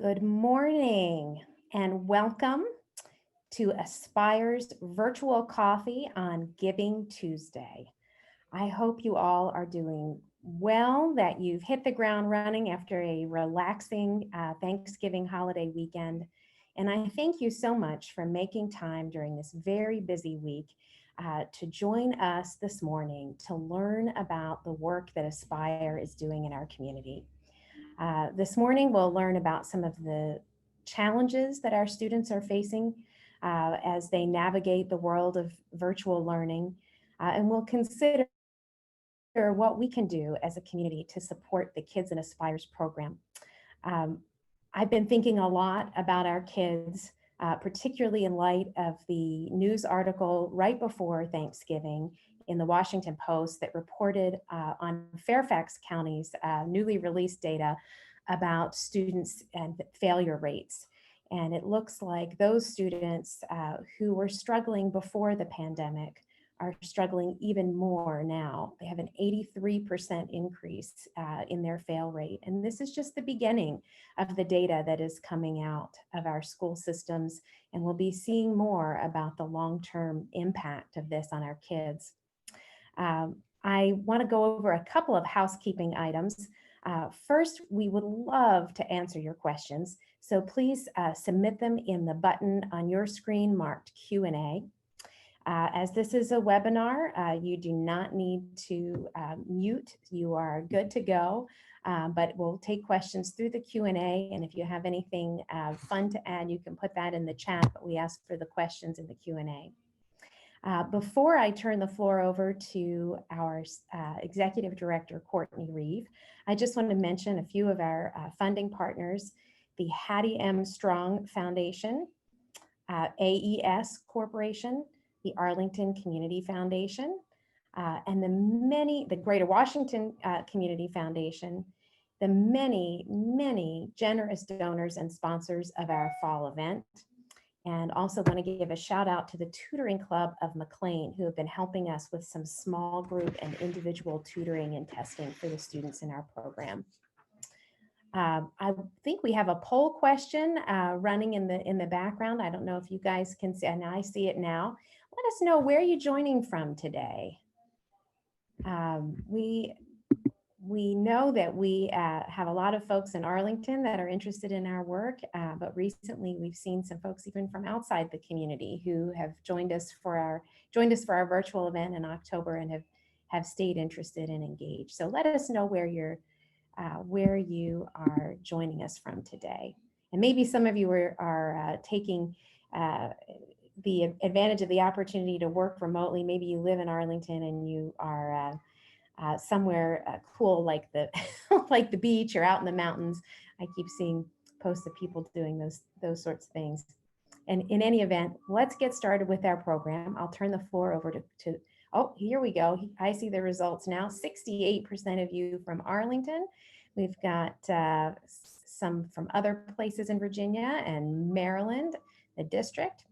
Good morning and welcome to Aspire's virtual coffee on Giving Tuesday. I hope you all are doing well, that you've hit the ground running after a relaxing Thanksgiving holiday weekend. And I thank you so much for making time during this very busy week to join us this morning to learn about the work that Aspire is doing in our community. This morning, we'll learn about some of the challenges that our students are facing as they navigate the world of virtual learning, and we'll consider what we can do as a community to support the Kids in Aspire's program. I've been thinking a lot about our kids, particularly in light of the news article right before Thanksgiving in the Washington Post that reported on Fairfax County's newly released data about students and failure rates. And it looks like those students who were struggling before the pandemic are struggling even more now. They have an 83% increase in their fail rate. And this is just the beginning of the data that is coming out of our school systems. And we'll be seeing more about the long-term impact of this on our kids. I want to go over a couple of housekeeping items. First, we would love to answer your questions. So please submit them in the button on your screen marked Q&A. As this is a webinar, you do not need to mute. You are good to go, but we'll take questions through the Q&A. And if you have anything fun to add, you can put that in the chat, but we ask for the questions in the Q&A. Before I turn the floor over to our Executive Director, Courtney Reeve, I just want to mention a few of our funding partners: the Hattie M. Strong Foundation, AES Corporation, the Arlington Community Foundation, and the Greater Washington Community Foundation, the many generous donors and sponsors of our fall event. And also want to give a shout out to the Tutoring Club of McLean, who have been helping us with some small group and individual tutoring and testing for the students in our program. I think we have a poll question running in the background. I don't know if you guys can see, and I see it now. Let us know where you're joining from today. We know that we have a lot of folks in Arlington that are interested in our work, but recently we've seen some folks even from outside the community who have joined us for our virtual event in October and have stayed interested and engaged. So let us know where you are joining us from today. And maybe some of you are taking the advantage of the opportunity to work remotely. Maybe you live in Arlington and you are somewhere cool like the like the beach or out in the mountains. I keep seeing posts of people doing those sorts of things. And in any event, let's get started with our program. I'll turn the floor over to oh, here we go. I see the results now. 68% of you from Arlington. We've got some from other places in Virginia and Maryland, the district.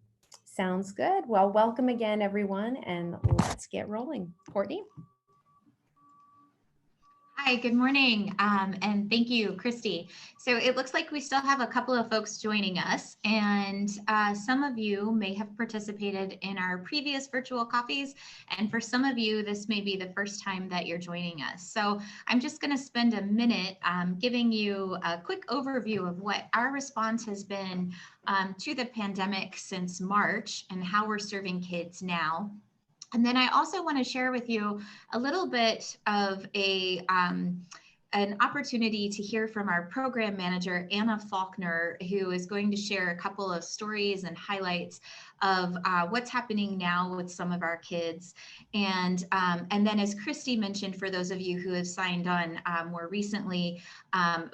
Sounds good. Well, welcome again, everyone, and let's get rolling. Courtney? Hi, good morning, and thank you, Christy. So it looks like we still have a couple of folks joining us, and some of you may have participated in our previous virtual coffees, and for some of you, this may be the first time that you're joining us. So I'm just going to spend a minute giving you a quick overview of what our response has been to the pandemic since March and how we're serving kids now. And then I also want to share with you a little bit of an opportunity to hear from our program manager, Anna Faulkner, who is going to share a couple of stories and highlights of what's happening now with some of our kids. And then, as Christy mentioned, for those of you who have signed on more recently,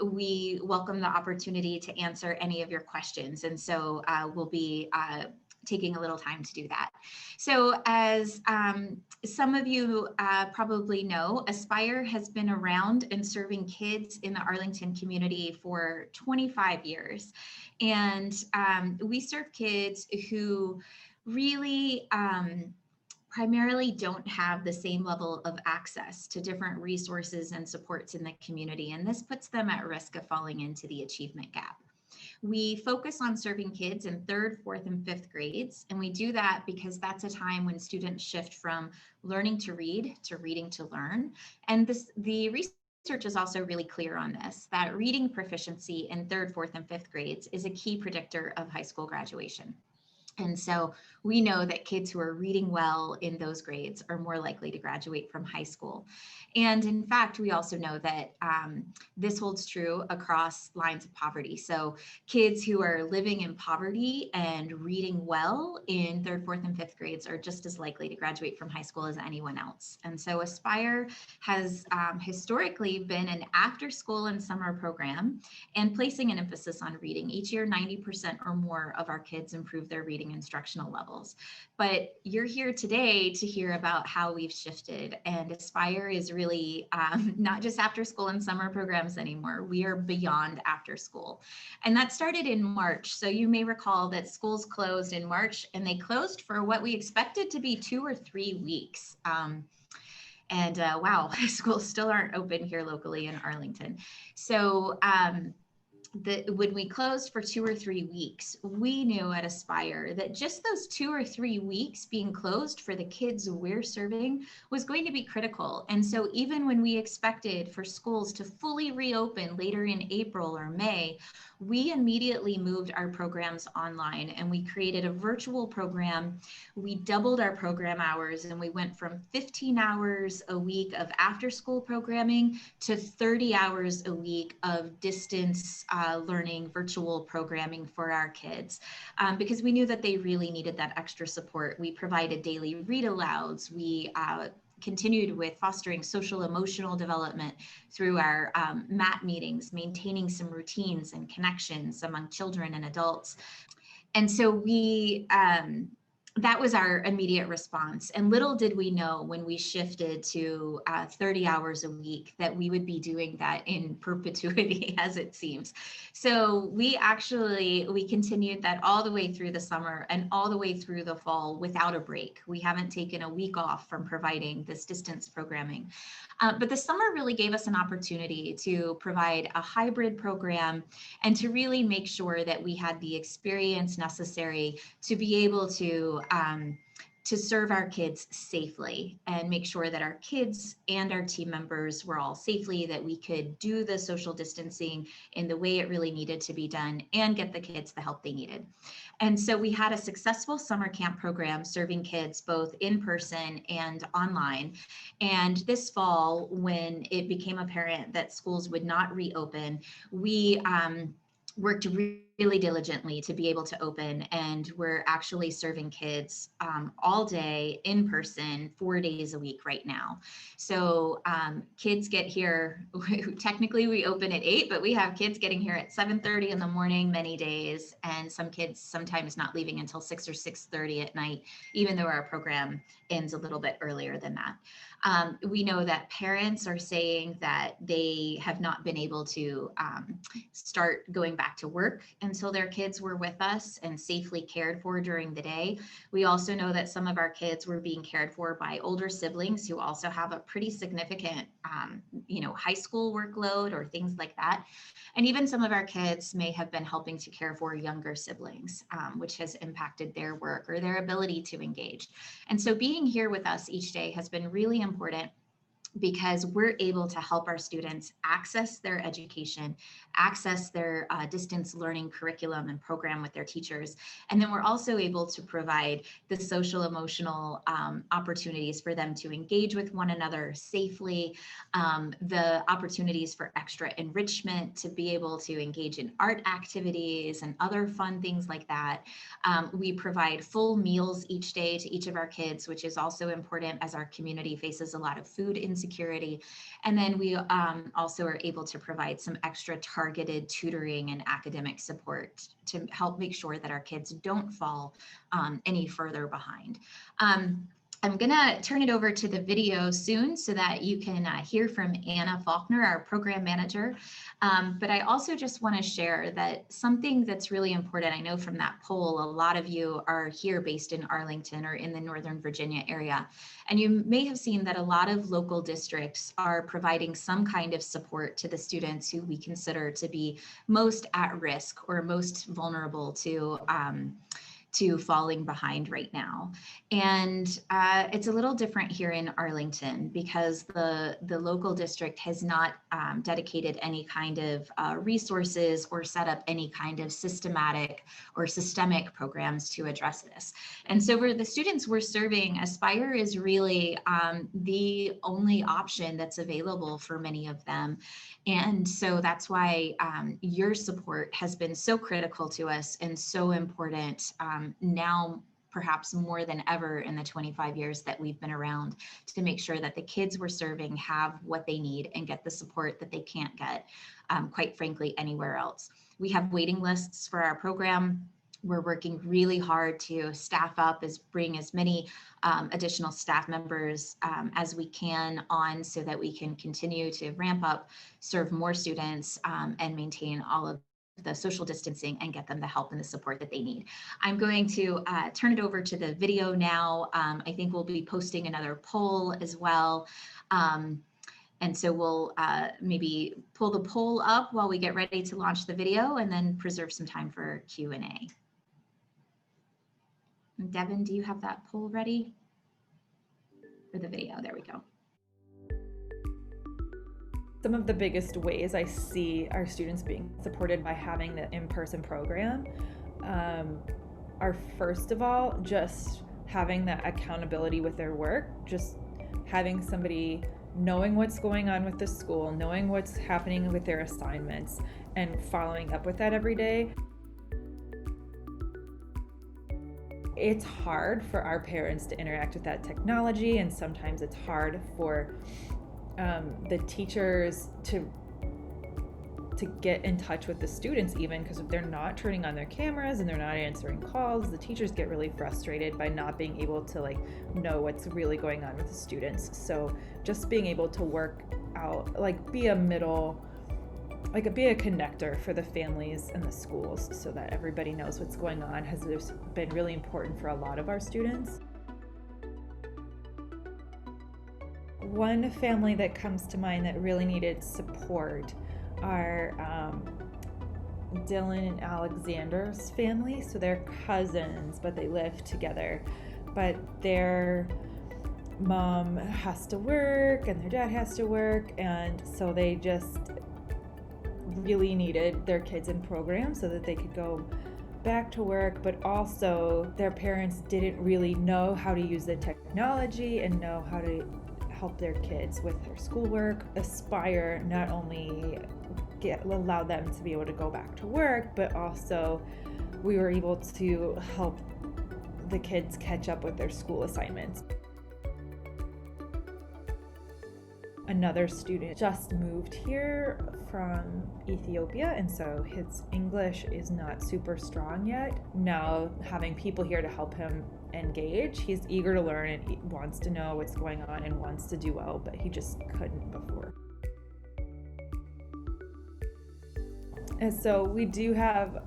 we welcome the opportunity to answer any of your questions. And so we'll be taking a little time to do that. So as some of you probably know, Aspire has been around and serving kids in the Arlington community for 25 years. And we serve kids who really primarily don't have the same level of access to different resources and supports in the community. And this puts them at risk of falling into the achievement gap. We focus on serving kids in third, fourth, and fifth grades. And we do that because that's a time when students shift from learning to read to reading to learn. And the research is also really clear on this, that reading proficiency in third, fourth, and fifth grades is a key predictor of high school graduation. And so we know that kids who are reading well in those grades are more likely to graduate from high school. And in fact, we also know that this holds true across lines of poverty. So kids who are living in poverty and reading well in third, fourth, and fifth grades are just as likely to graduate from high school as anyone else. And so Aspire has historically been an after school and summer program and placing an emphasis on reading. Each year, 90% or more of our kids improve their reading instructional levels. But you're here today to hear about how we've shifted, and Aspire is really not just after school and summer programs anymore. We are beyond after school. And that started in March. So you may recall that schools closed in March, and they closed for what we expected to be 2 or 3 weeks. And wow, schools still aren't open here locally in Arlington. So when we closed for 2 or 3 weeks, we knew at Aspire that just those 2 or 3 weeks being closed for the kids we're serving was going to be critical. And so even when we expected for schools to fully reopen later in April or May, we immediately moved our programs online and we created a virtual program. We doubled our program hours and we went from 15 hours a week of after school programming to 30 hours a week of distance learning virtual programming for our kids because we knew that they really needed that extra support. We provided daily read alouds. We continued with fostering social emotional development through our MAT meetings, maintaining some routines and connections among children and adults. And so that was our immediate response. And little did we know when we shifted to 30 hours a week that we would be doing that in perpetuity, as it seems. So we continued that all the way through the summer and all the way through the fall without a break. We haven't taken a week off from providing this distance programming. But the summer really gave us an opportunity to provide a hybrid program and to really make sure that we had the experience necessary to be able to serve our kids safely and make sure that our kids and our team members were all safely, that we could do the social distancing in the way it really needed to be done and get the kids the help they needed. And so we had a successful summer camp program serving kids both in person and online. And this fall, when it became apparent that schools would not reopen, we worked really diligently to be able to open, and we're actually serving kids all day in person 4 days a week right now. So kids get here, technically we open at 8, but we have kids getting here at 7:30 in the morning many days, and some kids sometimes not leaving until 6 or 6:30 at night, even though our program ends a little bit earlier than that. We know that parents are saying that they have not been able to start going back to work until their kids were with us and safely cared for during the day. We also know that some of our kids were being cared for by older siblings who also have a pretty significant, high school workload or things like that. And even some of our kids may have been helping to care for younger siblings, which has impacted their work or their ability to engage. And so being here with us each day has been really important because we're able to help our students access their education, access their distance learning curriculum and program with their teachers. And then we're also able to provide the social emotional opportunities for them to engage with one another safely, the opportunities for extra enrichment, to be able to engage in art activities and other fun things like that. We provide full meals each day to each of our kids, which is also important as our community faces a lot of food insecurity. And then we also are able to provide some extra targeted tutoring and academic support to help make sure that our kids don't fall any further behind. I'm gonna turn it over to the video soon so that you can hear from Anna Faulkner, our program manager. But I also just wanna share that something that's really important, I know from that poll, a lot of you are here based in Arlington or in the Northern Virginia area. And you may have seen that a lot of local districts are providing some kind of support to the students who we consider to be most at risk or most vulnerable to falling behind right now. And it's a little different here in Arlington because the local district has not dedicated any kind of resources or set up any kind of systematic or systemic programs to address this. And so for the students we're serving, Aspire is really the only option that's available for many of them. And so that's why your support has been so critical to us and so important now, perhaps more than ever in the 25 years that we've been around, to make sure that the kids we're serving have what they need and get the support that they can't get, quite frankly, anywhere else. We have waiting lists for our program. We're working really hard to staff up, bring as many additional staff members as we can on so that we can continue to ramp up, serve more students, and maintain all of the social distancing and get them the help and the support that they need. I'm going to turn it over to the video now. I think we'll be posting another poll as well. And so we'll maybe pull the poll up while we get ready to launch the video and then preserve some time for Q&A. Devin, do you have that poll ready for the video? There we go. Some of the biggest ways I see our students being supported by having the in-person program are, first of all, just having that accountability with their work, just having somebody knowing what's going on with the school, knowing what's happening with their assignments, and following up with that every day. It's hard for our parents to interact with that technology, and sometimes it's hard for the teachers to get in touch with the students, even because if they're not turning on their cameras and they're not answering calls, the teachers get really frustrated by not being able to know what's really going on with the students. So just being able to work out, be a connector for the families and the schools so that everybody knows what's going on has been really important for a lot of our students. One family that comes to mind that really needed support are Dylan and Alexander's family. So they're cousins, but they live together. But their mom has to work and their dad has to work, and so they just really needed their kids in programs so that they could go back to work, but also their parents didn't really know how to use the technology and know how to help their kids with their schoolwork. Aspire not only allowed them to be able to go back to work, but also we were able to help the kids catch up with their school assignments. Another student just moved here from Ethiopia, and so his English is not super strong yet. Now, having people here to help him engage, he's eager to learn and he wants to know what's going on and wants to do well, but he just couldn't before. And so we do have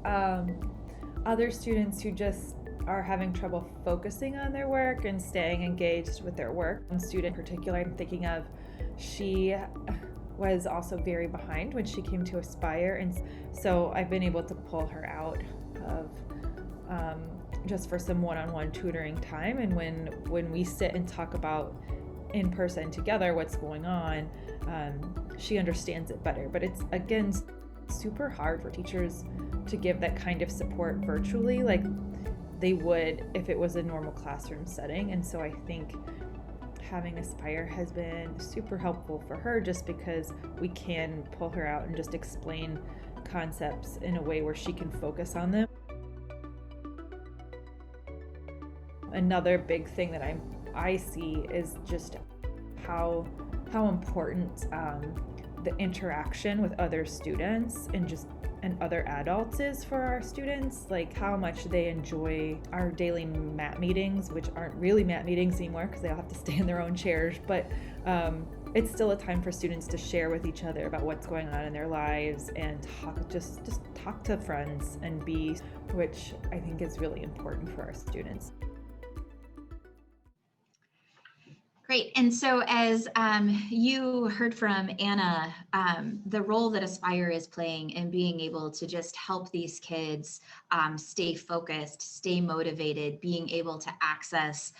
other students who just are having trouble focusing on their work and staying engaged with their work. One student in particular I'm thinking of, she was also very behind when she came to Aspire, and so I've been able to pull her out of just for some one-on-one tutoring time, and when we sit and talk about in person together what's going on, she understands it better. But it's, again, super hard for teachers to give that kind of support virtually like they would if it was a normal classroom setting. And so I think having Aspire has been super helpful for her, just because we can pull her out and just explain concepts in a way where she can focus on them. Another big thing that I see is just how important the interaction with other students and other adults is for our students, like how much they enjoy our daily MAT meetings, which aren't really MAT meetings anymore because they all have to stay in their own chairs, but it's still a time for students to share with each other about what's going on in their lives and just talk to friends and which I think is really important for our students. Great. And so as you heard from Anna, the role that Aspire is playing in being able to just help these kids stay focused, stay motivated, being able to access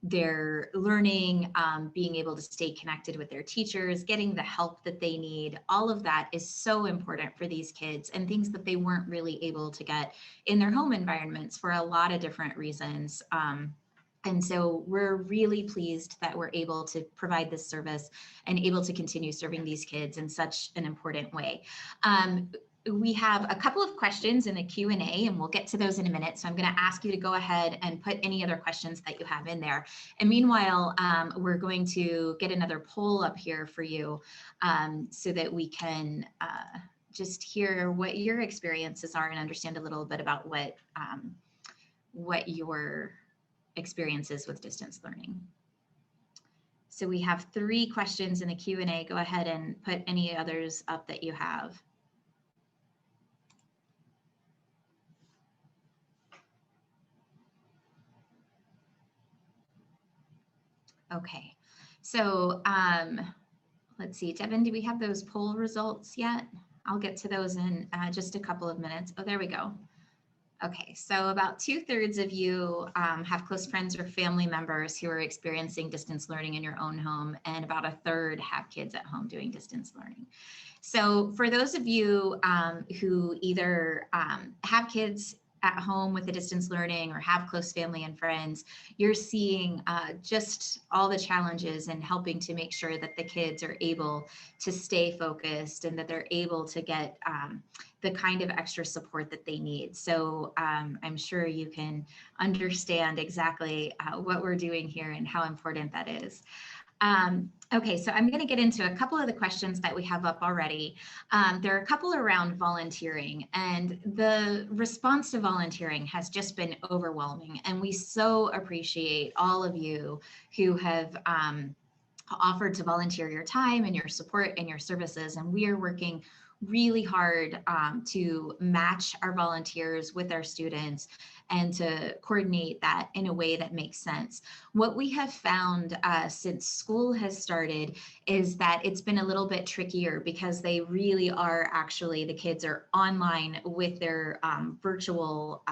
their learning, being able to stay connected with their teachers, getting the help that they need, all of that is so important for these kids and things that they weren't really able to get in their home environments for a lot of different reasons. And so we're really pleased that we're able to provide this service and able to continue serving these kids in such an important way. We have a couple of questions in the Q&A and we'll get to those in a minute. So I'm going to ask you to go ahead and put any other questions that you have in there. And meanwhile, we're going to get another poll up here for you so that we can just hear what your experiences are and understand a little bit about what your experiences with distance learning. So we have 3 questions in the Q&A. Go ahead and put any others up that you have. Okay, so let's see, Devin, do we have those poll results yet? I'll get to those in just a couple of minutes. Oh, there we go. Okay, so about 2/3 of you have close friends or family members who are experiencing distance learning in your own home, and about 1/3 have kids at home doing distance learning. So for those of you who either have kids at home with the distance learning or have close family and friends, you're seeing just all the challenges in helping to make sure that the kids are able to stay focused and that they're able to get the kind of extra support that they need. So I'm sure you can understand exactly what we're doing here and how important that is. Okay, so I'm going to get into a couple of the questions that we have up already. There are a couple around volunteering, and the response to volunteering has just been overwhelming. And we so appreciate all of you who have offered to volunteer your time and your support and your services. And we are working really hard to match our volunteers with our students and to coordinate that in a way that makes sense. What we have found since school has started is that it's been a little bit trickier because they really are actually, the kids are online with their virtual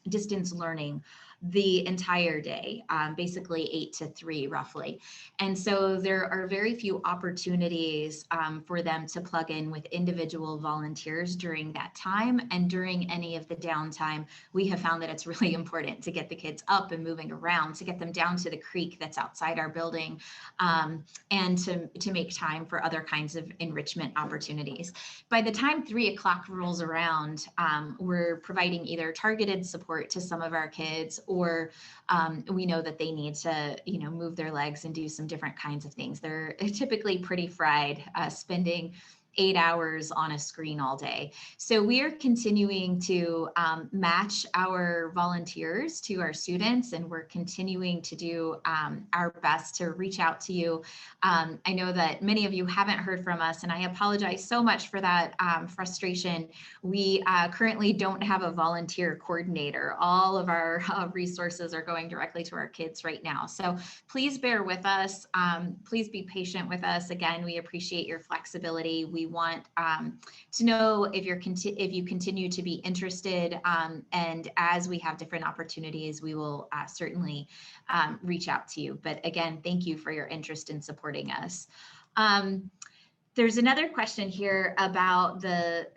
distance learning the entire day, basically 8 to 3 roughly. And so there are very few opportunities for them to plug in with individual volunteers during that time. And during any of the downtime, we have found that it's really important to get the kids up and moving around, to get them down to the creek that's outside our building, and to make time for other kinds of enrichment opportunities. By the time 3 o'clock rolls around, we're providing either targeted support to some of our kids, or we know that they need to, move their legs and do some different kinds of things. They're typically pretty fried, spending 8 hours on a screen all day. So we are continuing to match our volunteers to our students, and we're continuing to do our best to reach out to you. I know that many of you haven't heard from us, and I apologize so much for that frustration. We currently don't have a volunteer coordinator. All of our resources are going directly to our kids right now. So please bear with us. Please be patient with us. Again, we appreciate your flexibility. We want to know if you continue to be interested, and as we have different opportunities, we will certainly reach out to you. But again, thank you for your interest in supporting us. There's another question here about the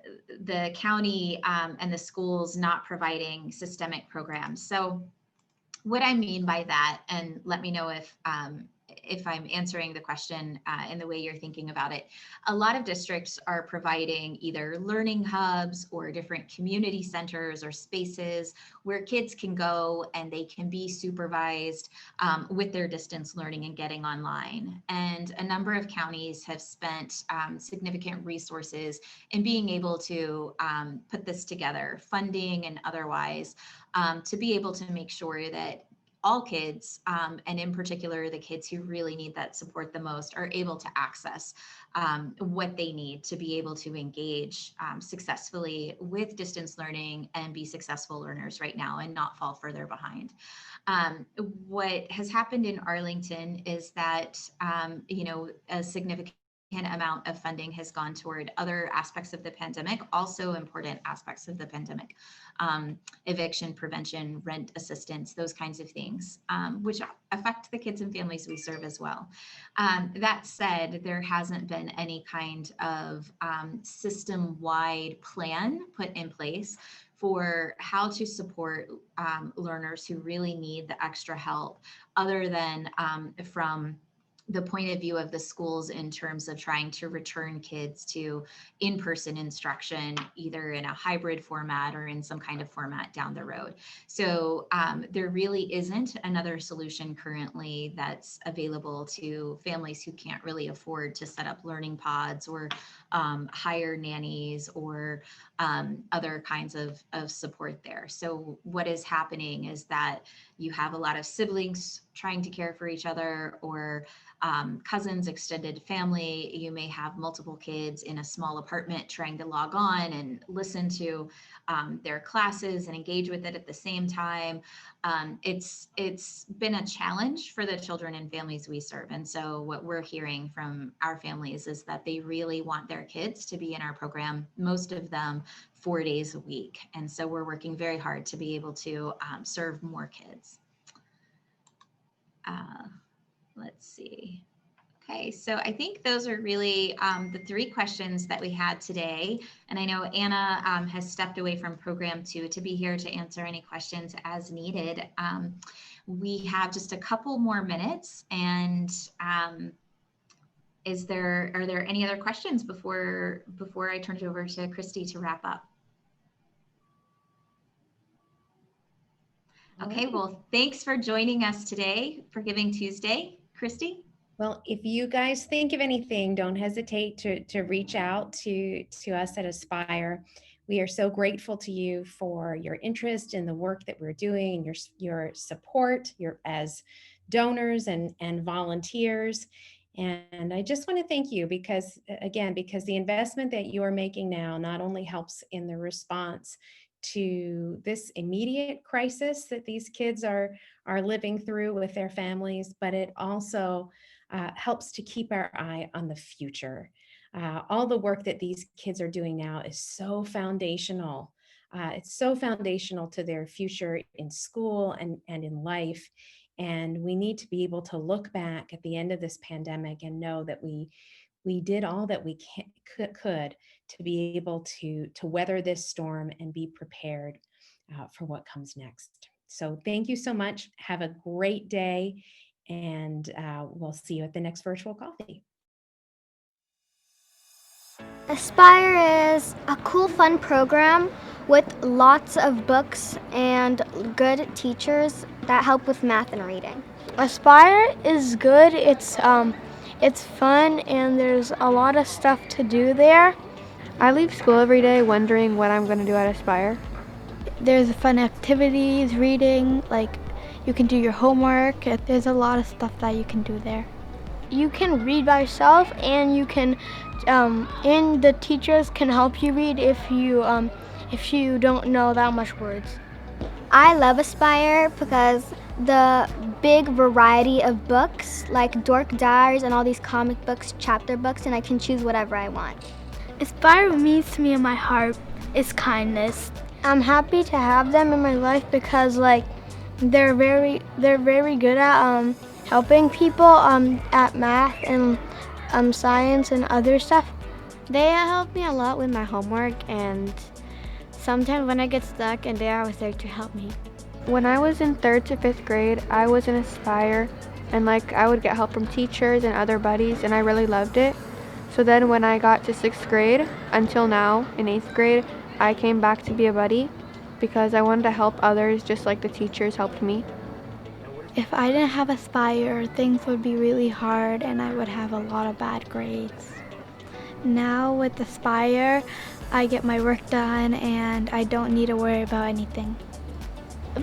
county and the schools not providing systemic programs. So what I mean by that, and let me know if I'm answering the question in the way you're thinking about it, a lot of districts are providing either learning hubs or different community centers or spaces where kids can go and they can be supervised with their distance learning and getting online. And a number of counties have spent significant resources in being able to put this together, funding and otherwise, to be able to make sure that all kids, and in particular the kids who really need that support the most, are able to access what they need to be able to engage successfully with distance learning and be successful learners right now and not fall further behind. What has happened in Arlington is that, a significant amount of funding has gone toward other aspects of the pandemic, also important aspects of the pandemic, eviction prevention, rent assistance, those kinds of things, which affect the kids and families we serve as well. That said, there hasn't been any kind of system-wide plan put in place for how to support learners who really need the extra help, other than from the point of view of the schools in terms of trying to return kids to in-person instruction, either in a hybrid format or in some kind of format down the road. So there really isn't another solution currently that's available to families who can't really afford to set up learning pods or hire nannies or other kinds of support there. So what is happening is that you have a lot of siblings trying to care for each other, or cousins, extended family. You may have multiple kids in a small apartment trying to log on and listen to their classes and engage with it at the same time. It's been a challenge for the children and families we serve. And so what we're hearing from our families is that they really want their kids to be in our program, most of them 4 days a week. And so we're working very hard to be able to serve more kids. Let's see. Okay, so I think those are really the 3 questions that we had today. And I know Anna has stepped away from program 2 to be here to answer any questions as needed. We have just a couple more minutes, and are there any other questions before I turn it over to Christy to wrap up? Okay, well, thanks for joining us today for Giving Tuesday. Christy? Well, if you guys think of anything, don't hesitate to reach out to us at Aspire. We are so grateful to you for your interest in the work that we're doing, your support, as donors and volunteers. And I just want to thank you because the investment that you are making now not only helps in the response to this immediate crisis that these kids are living through with their families, but it also helps to keep our eye on the future. All the work that these kids are doing now is so foundational. It's so foundational to their future in school and in life. And we need to be able to look back at the end of this pandemic and know that we did all that we could to be able to weather this storm and be prepared for what comes next. So thank you so much. Have a great day, and we'll see you at the next virtual coffee. Aspire is a cool, fun program with lots of books and good teachers that help with math and reading. Aspire is good. It's fun and there's a lot of stuff to do there. I leave school every day wondering what I'm going to do at Aspire. There's fun activities, reading, like you can do your homework. There's a lot of stuff that you can do there. You can read by yourself, and you can, and the teachers can help you read if you don't know that much words. I love Aspire because the big variety of books, like Dork Diaries and all these comic books, chapter books, and I can choose whatever I want. Aspire means to me in my heart is kindness. I'm happy to have them in my life because they're very good at helping people at math and science and other stuff. They help me a lot with my homework, and sometimes when I get stuck, and they are always there to help me. When I was in 3rd to 5th grade, I was in Aspire, and like I would get help from teachers and other buddies, and I really loved it. So then when I got to 6th grade until now in 8th grade, I came back to be a buddy because I wanted to help others just like the teachers helped me. If I didn't have Aspire, things would be really hard and I would have a lot of bad grades. Now with Aspire, I get my work done and I don't need to worry about anything.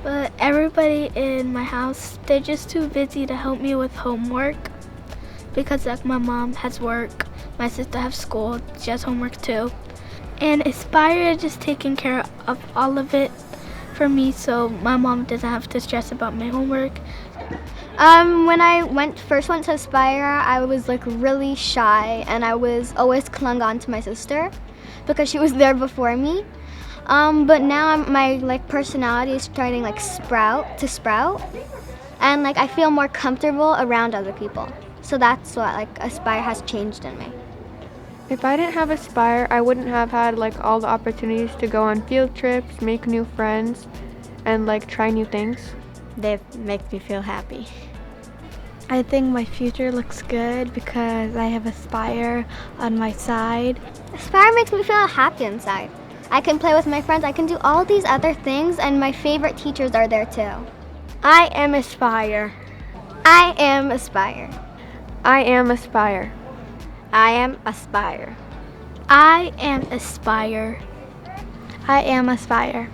But everybody in my house, they're just too busy to help me with homework because like my mom has work, my sister has school, she has homework too. And Aspire is just taking care of all of it for me so my mom doesn't have to stress about my homework. When I first went to Aspire, I was like really shy and I was always clung on to my sister because she was there before me. But now my like personality is starting like sprout, and like I feel more comfortable around other people. So that's what like Aspire has changed in me. If I didn't have Aspire, I wouldn't have had like all the opportunities to go on field trips, make new friends, and like try new things. They make me feel happy. I think my future looks good because I have Aspire on my side. Aspire makes me feel happy inside. I can play with my friends, I can do all these other things, and my favorite teachers are there too. I am Aspire. I am Aspire. I am Aspire. I am Aspire. I am Aspire. I am Aspire.